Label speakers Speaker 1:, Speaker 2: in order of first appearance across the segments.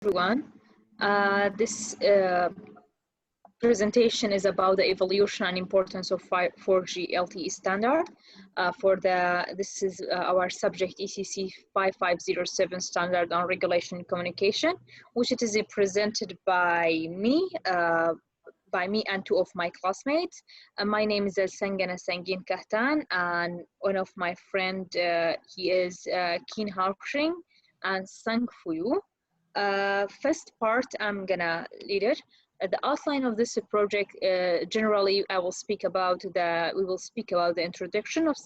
Speaker 1: Everyone. This presentation is about the evolution and importance of 4G LTE standard. This is our subject ECC5122 standard on regulation and communication, which it is presented by me and two of my classmates. My name is Sangana Sangin Kahtan, and one of my friend, he is Keen Harshing and Sang Fuyu. First part, I'm gonna lead it. The outline of this project, generally, we will speak about the introduction of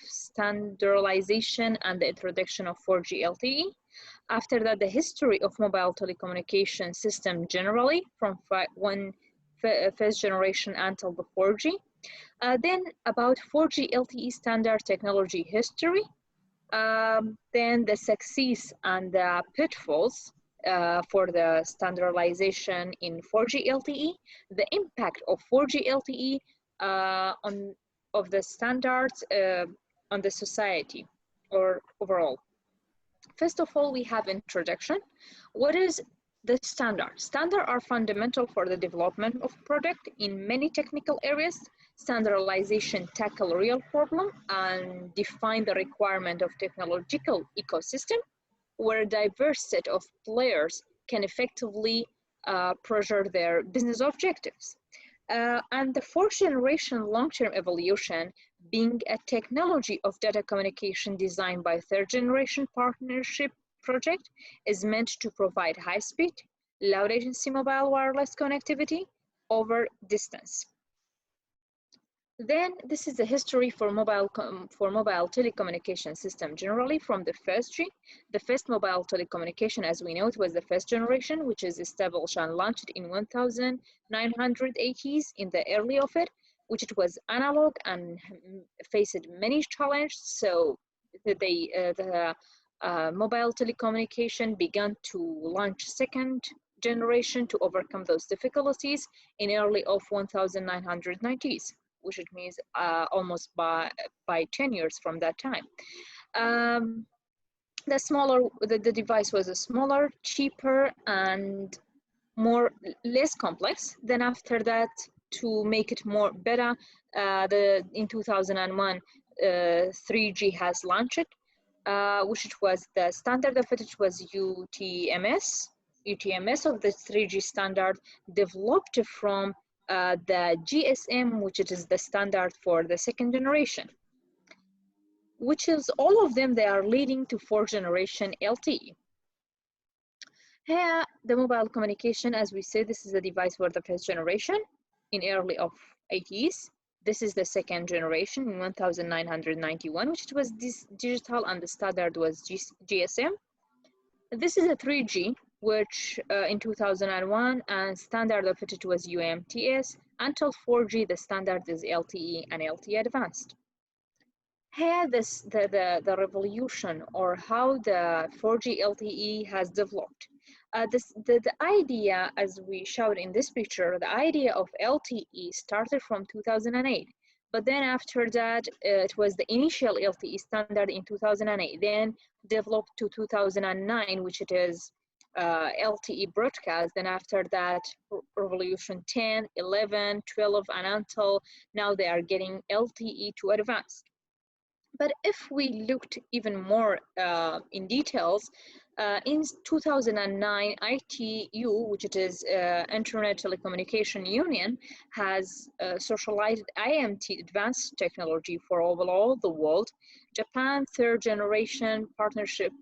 Speaker 1: standardization and the introduction of 4G LTE. After that, the history of mobile telecommunication system generally, from first generation until the 4G. Then about 4G LTE standard technology history. Then the success and the pitfalls for the standardization in 4G LTE, the impact of 4G LTE of the standards on the society or overall. First of all, we have introduction. What is the standard? Standards are fundamental for the development of product in many technical areas. Standardization tackle real problem and define the requirement of technological ecosystem where a diverse set of players can effectively pursue their business objectives. And the fourth generation long-term evolution being a technology of data communication designed by third generation partnership project is meant to provide high-speed, low-latency mobile wireless connectivity over distance. Then this is the history for mobile telecommunication system generally from the first G. The first mobile telecommunication, as we know, it was the first generation, which is established and launched in 1980s in the early of it, which it was analog and faced many challenges. So the mobile telecommunication began to launch second generation to overcome those difficulties in early of 1990s. Which it means almost by 10 years from that time. The device was smaller, cheaper, and less complex. Then after that, to make it more better, in 2001, 3G has launched, which it was the standard of it. It was UTMS. UTMS of the 3G standard developed from the GSM, which it is the standard for the second generation, which is all of them, they are leading to fourth generation LTE. Here, the mobile communication, as we said, this is the device for the first generation in early of 80s. This is the second generation in 1991, which was digital and the standard was GSM. This is a 3G, which in 2001, and standard of it was UMTS. Until 4G, the standard is LTE and LTE Advanced. Here, the revolution or how the 4G LTE has developed. The idea, as we showed in this picture, the idea of LTE started from 2008. But then after that, it was the initial LTE standard in 2008, then developed to 2009, which it is LTE broadcast. Then after that, revolution 10, 11, 12, and until now they are getting LTE to advanced. But if we looked even more in details, in 2009, ITU, which it is Internet Telecommunication Union, has socialized IMT advanced technology for all the world. Japan third generation partnership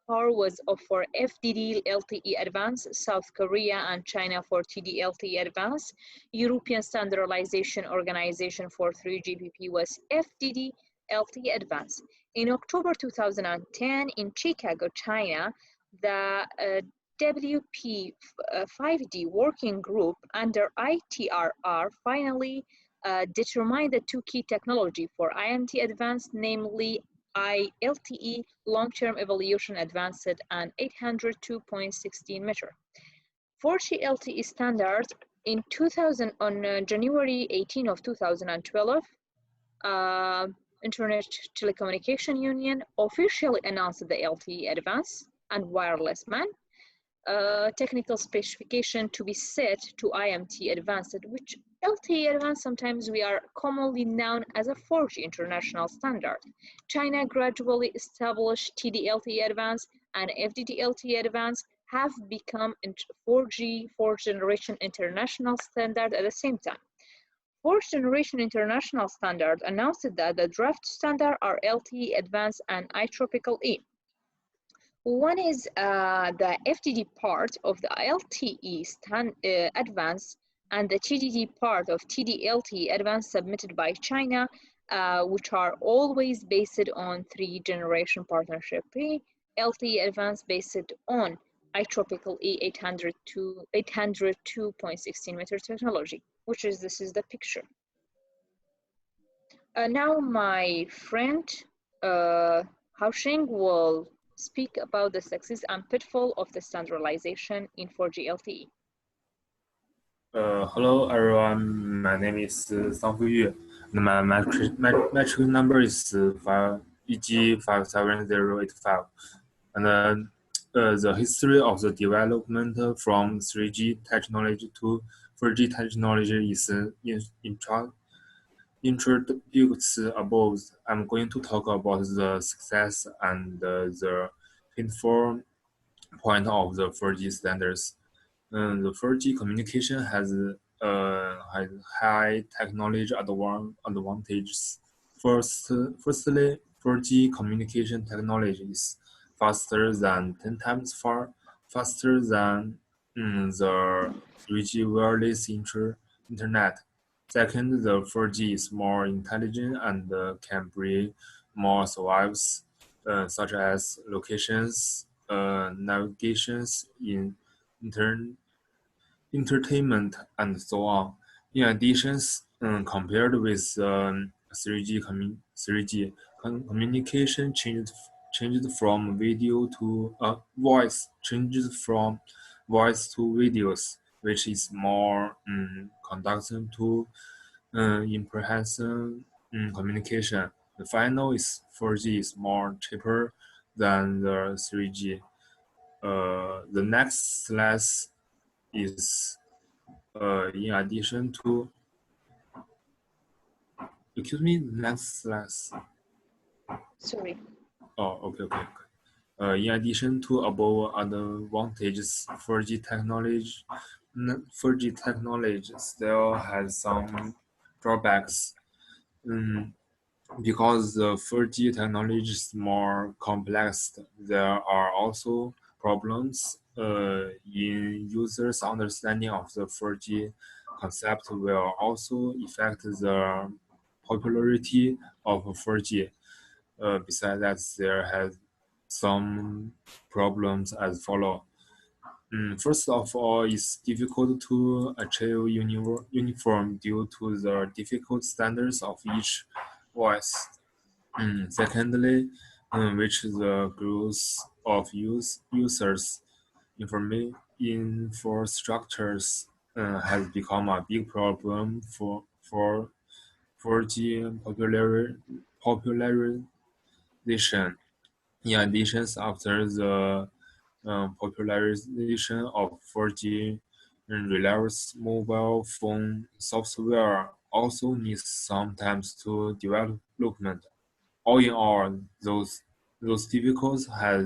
Speaker 1: power was for FDD LTE Advanced, South Korea and China for TD LTE Advanced. European Standardization Organization for 3GPP was FDD LTE Advanced. In October 2010 in Chicago, China, the WP5D working group under ITRR finally determined the two key technology for IMT Advanced, namely LTE long-term evolution advanced and 802.16 meter. 4G LTE standard in on January 18 of 2012, Internet Telecommunication Union officially announced the LTE Advanced and Wireless MAN. technical specification to be set to IMT Advanced, which LTE Advanced sometimes we are commonly known as a 4G international standard. China gradually established TD-LTE Advanced and FDD-LTE Advanced have become 4G, fourth generation international standard at the same time. Fourth generation international standard announced that the draft standard are LTE Advanced and IEEE. One is the FDD part of the LTE Advanced and the TDD part of TD-LTE Advanced submitted by China, which are always based on three-generation partnership. LTE Advanced based on IEEE 802.16 meter technology, which is this is the picture. Now my friend Haosheng will speak about the success and pitfall of the standardization in 4G LTE.
Speaker 2: Hello everyone, my name is Sang Yu, and my metric number is EG57085. And the history of the development from 3G technology to 4G technology is introduced above. I'm going to talk about the success and the pitfall point of the 4G standards. The 4G communication has high technology advantages. Firstly, 4G communication technology is faster than 10 times faster than the 3G wireless internet. Second, the 4G is more intelligent and can bring more services, such as locations, navigations, entertainment, and so on. In addition, compared with 3G, communication changed from video to voice, changed from voice to videos, which is more conducive to in-person communication. The final is 4G is more cheaper than the 3G. The next slide is in addition to, excuse me, next slide.
Speaker 1: Sorry.
Speaker 2: Oh, okay. In addition to above advantages, 4G technology still has some drawbacks. Because the 4G technology is more complex, there are also problems in users' understanding of the 4G concept will also affect the popularity of 4G. Besides that, there has some problems as follow. First of all, it's difficult to achieve uniform due to the difficult standards of each voice. Secondly, which the growth of users' infrastructures has become a big problem for 4G popularization. In addition, after the popularization of 4G, reliable mobile phone software also needs some time to development. All in all, those difficulties has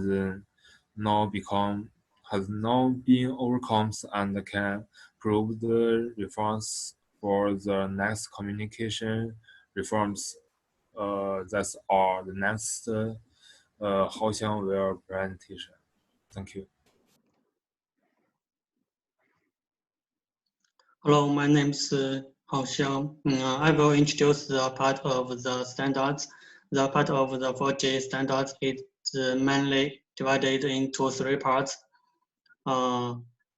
Speaker 2: now been overcome and can prove the reforms for the next communication reforms. That's all. The next Haoxiang will presentation. Thank you.
Speaker 3: Hello, my name is Haoxiang. I will introduce the part of the standards. The part of the 4G standards is mainly divided into three parts: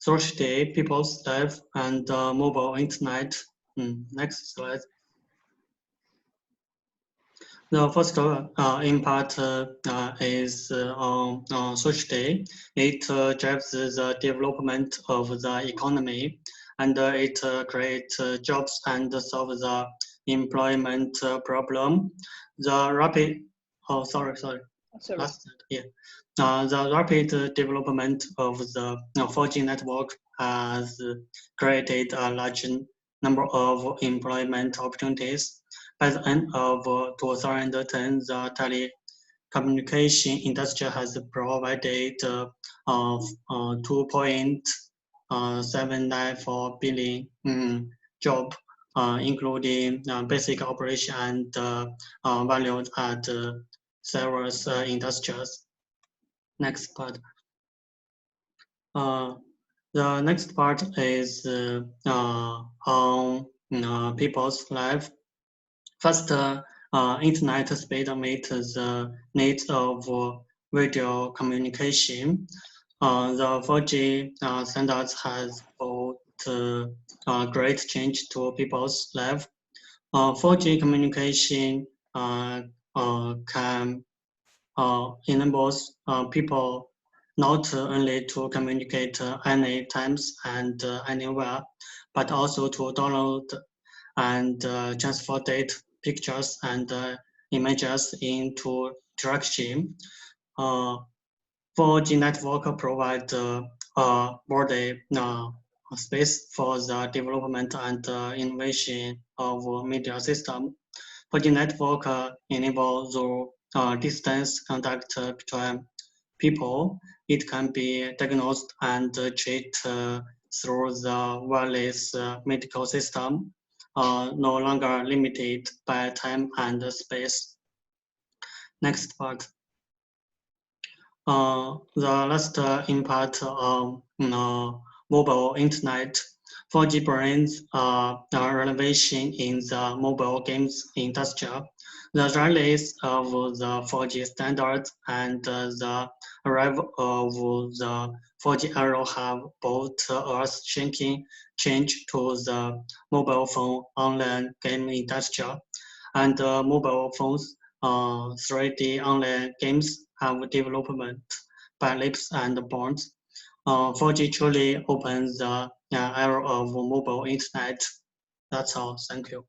Speaker 3: Thursday, people's life, and mobile internet. Next slide. The first in part is on Thursday. It drives the development of the economy, and it creates jobs and solves the employment problem. The rapid, last, yeah. the rapid development of the 4G network has created a large number of employment opportunities. By the end of 2010, the telecommunication industry has provided 2.794 billion jobs, including basic operation and valued at several industries. Next part. The next part is on people's life. First, internet speed meets the needs of video communication. The 4G standards has brought great change to people's life. 4G communication can enables people not only to communicate any times and anywhere, but also to download and transfer data, pictures, and images into direction. 4G network provide broad space for the development and innovation of media system. 4G network enable the distance contact between people. It can be diagnosed and treated through the wireless medical system, no longer limited by time and space. Next part. The last impact on mobile internet. 4G brings renovation in the mobile games industry. The release of the 4G standards and the arrival of the 4G era have brought earth-shaking change to the mobile phone online game industry. And mobile phones 3D online games have development by leaps and bounds. 4G truly opens the era of mobile internet. That's all. Thank you.